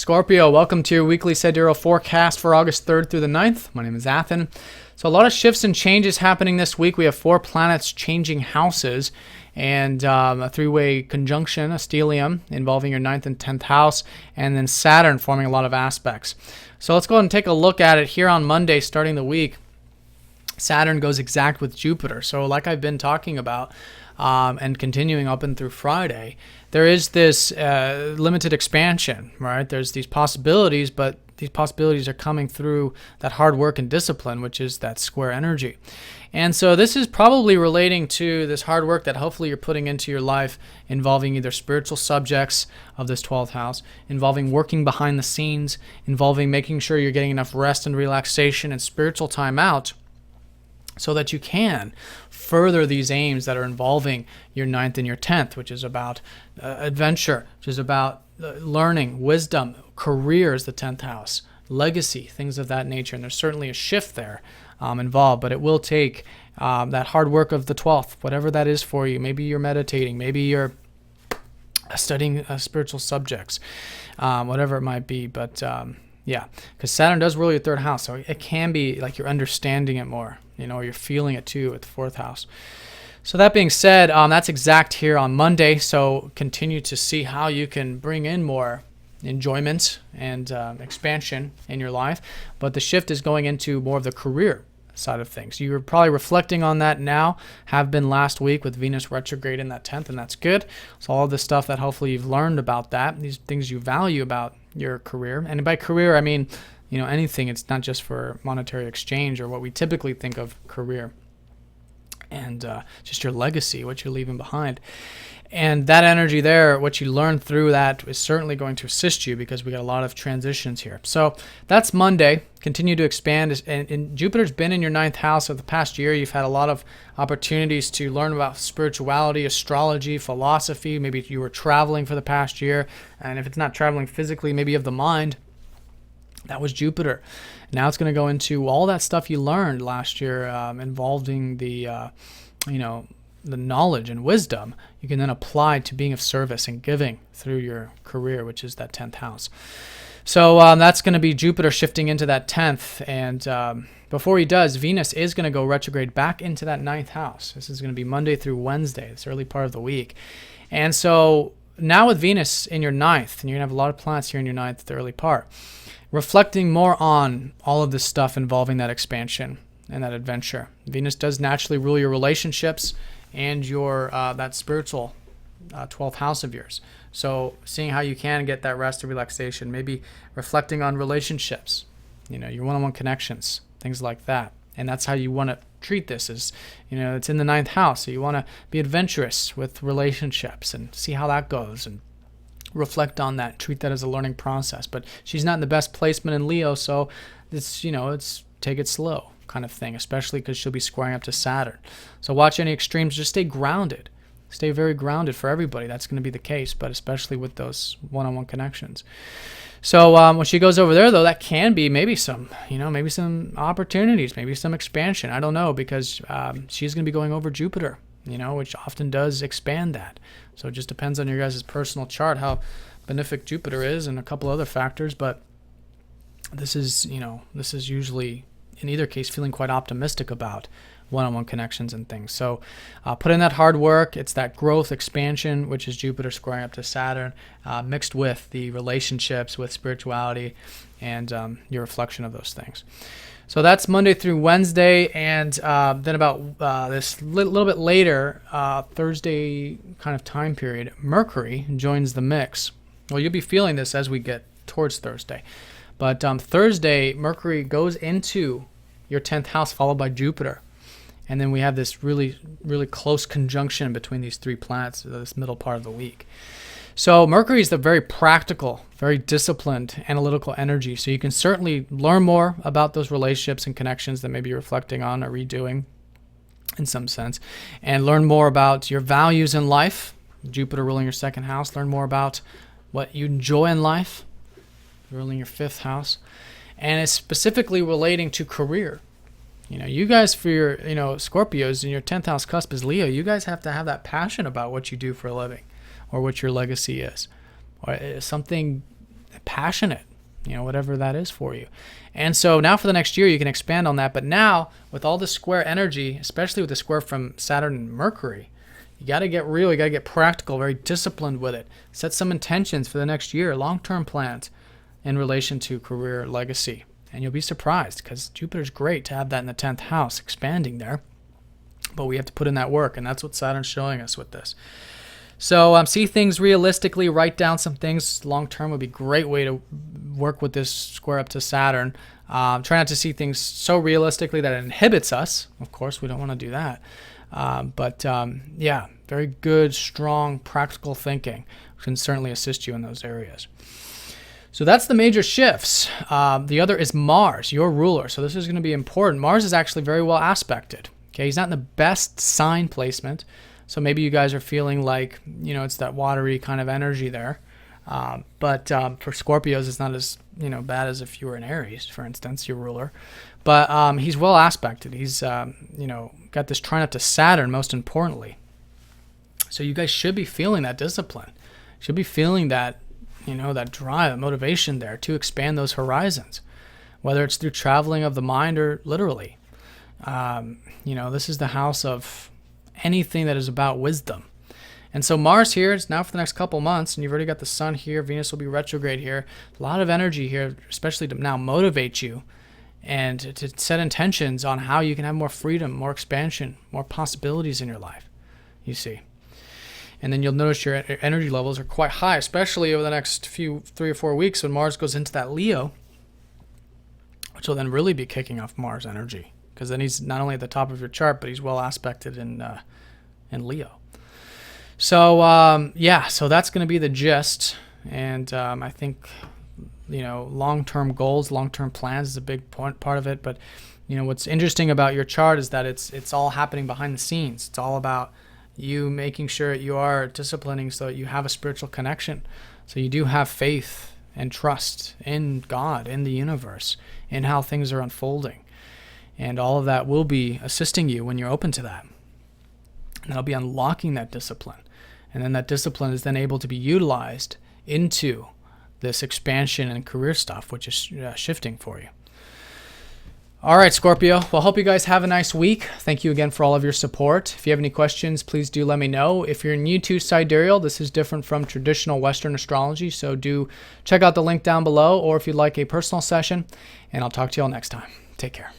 Scorpio, welcome to your weekly sidereal forecast for August 3rd through the 9th. My name is Athen. So a lot of shifts and changes happening this week. We have 4 planets changing houses and a 3-way conjunction, a stellium, involving your 9th and 10th house, and then Saturn forming a lot of aspects. So let's go ahead and take a look at it here on Monday, starting the week. Saturn goes exact with Jupiter. So like I've been talking about, and continuing up and through Friday, there is this limited expansion, right? There's these possibilities, but these possibilities are coming through that hard work and discipline, which is that square energy. And so this is probably relating to this hard work that hopefully you're putting into your life, involving either spiritual subjects of this 12th house, involving working behind the scenes, involving making sure you're getting enough rest and relaxation and spiritual time out, so that you can further these aims that are involving your 9th and your 10th, which is about adventure, which is about learning, wisdom, career is the 10th house, legacy, things of that nature. And there's certainly a shift there involved, but it will take that hard work of the 12th, whatever that is for you. Maybe you're meditating, maybe you're studying spiritual subjects, whatever it might be. But yeah, because Saturn does rule your 3rd house, so it can be like you're understanding it more, or you're feeling it too at the 4th house. So that being said, that's exact here on Monday, so continue to see how you can bring in more enjoyment and expansion in your life. But the shift is going into more of the career side of things. You're probably reflecting on that now, have been last week with Venus retrograde in that 10th, and that's good. So all of the stuff that hopefully you've learned about that, these things you value about your career. And by career, I mean, anything. It's not just for monetary exchange or what we typically think of career, and just your legacy, what you're leaving behind. And that energy there, what you learn through that, is certainly going to assist you, because we got a lot of transitions here. So that's Monday. Continue to expand. And Jupiter's been in your 9th house for the past year. You've had a lot of opportunities to learn about spirituality, astrology, philosophy. Maybe you were traveling for the past year. And if it's not traveling physically, maybe of the mind. That was Jupiter. Now it's going to go into all that stuff you learned last year, involving the, the knowledge and wisdom you can then apply to being of service and giving through your career, which is that 10th house. So that's going to be Jupiter shifting into that 10th. And before he does, Venus is going to go retrograde back into that 9th house. This is going to be Monday through Wednesday, this early part of the week. And so now with Venus in your 9th, and you're going to have a lot of planets here in your 9th, the early part, reflecting more on all of this stuff involving that expansion and that adventure. Venus does naturally rule your relationships and your that spiritual 12th house of yours. So seeing how you can get that rest and relaxation, maybe reflecting on relationships, your one-on-one connections, things like that. And that's how you want to treat this, is, it's in the 9th house. So you want to be adventurous with relationships and see how that goes, and reflect on that, treat that as a learning process. But she's not in the best placement in Leo, so it's, it's take it slow kind of thing, especially because she'll be squaring up to Saturn. So watch any extremes. Just stay grounded. Stay very grounded. For everybody, that's going to be the case, but especially with those one-on-one connections. So when she goes over there, though, that can be maybe some, maybe some opportunities, maybe some expansion. I don't know, because she's going to be going over Jupiter, which often does expand that. So it just depends on your guys' personal chart how benefic Jupiter is, and a couple other factors. But this is usually, in either case, feeling quite optimistic about one-on-one connections and things. So put in that hard work. It's that growth, expansion, which is Jupiter squaring up to Saturn, mixed with the relationships, with spirituality, and your reflection of those things. So that's Monday through Wednesday. And then about this little bit later, Thursday kind of time period, Mercury joins the mix. Well, you'll be feeling this as we get towards Thursday. But Thursday, Mercury goes into your 10th house, followed by Jupiter. And then we have this really, really close conjunction between these 3 planets this middle part of the week. So Mercury is the very practical, very disciplined, analytical energy. So you can certainly learn more about those relationships and connections that maybe you're reflecting on or redoing in some sense, and learn more about your values in life. Jupiter ruling your 2nd house. Learn more about what you enjoy in life, ruling your 5th house. And it's specifically relating to career. You guys, for your, Scorpios, and your 10th house cusp is Leo, you guys have to have that passion about what you do for a living, or what your legacy is, or something passionate, whatever that is for you. And so now for the next year, you can expand on that. But now with all the square energy, especially with the square from Saturn and Mercury, you got to get real. You got to get practical, very disciplined with it. Set some intentions for the next year, long-term plans in relation to career legacy. And you'll be surprised because Jupiter's great to have that in the 10th house, expanding there. But we have to put in that work, and that's what Saturn's showing us with this. So see things realistically, write down some things. Long-term would be a great way to work with this square up to Saturn. Try not to see things so realistically that it inhibits us. Of course, we don't want to do that. Yeah, very good, strong, practical thinking can certainly assist you in those areas. So that's the major shifts. The other is Mars, your ruler. So this is going to be important. Mars is actually very well aspected. Okay, he's not in the best sign placement. So maybe you guys are feeling like, it's that watery kind of energy there. But for Scorpios, it's not as, bad as if you were in Aries, for instance, your ruler. But he's well aspected. He's, got this trine up to Saturn, most importantly. So you guys should be feeling that discipline. Should be feeling that, that drive, that motivation there to expand those horizons, whether it's through traveling of the mind or literally. This is the house of anything that is about wisdom. And so Mars here is now for the next couple months, and you've already got the sun here. Venus will be retrograde here. A lot of energy here, especially to now motivate you and to set intentions on how you can have more freedom, more expansion, more possibilities in your life, you see. And then you'll notice your energy levels are quite high, especially over the next 3 or 4 weeks when Mars goes into that Leo, which will then really be kicking off Mars energy, because then he's not only at the top of your chart, but he's well aspected in Leo. So so that's going to be the gist. And I think long-term goals, long-term plans is a big part of it. But what's interesting about your chart is that it's all happening behind the scenes. It's all about you making sure you are disciplining so that you have a spiritual connection, so you do have faith and trust in God, in the universe, in how things are unfolding. And all of that will be assisting you when you're open to that. And that'll be unlocking that discipline. And then that discipline is then able to be utilized into this expansion and career stuff, which is shifting for you. All right, Scorpio. Well, hope you guys have a nice week. Thank you again for all of your support. If you have any questions, please do let me know. If you're new to Sidereal, this is different from traditional Western astrology, so do check out the link down below, or if you'd like a personal session, and I'll talk to you all next time. Take care.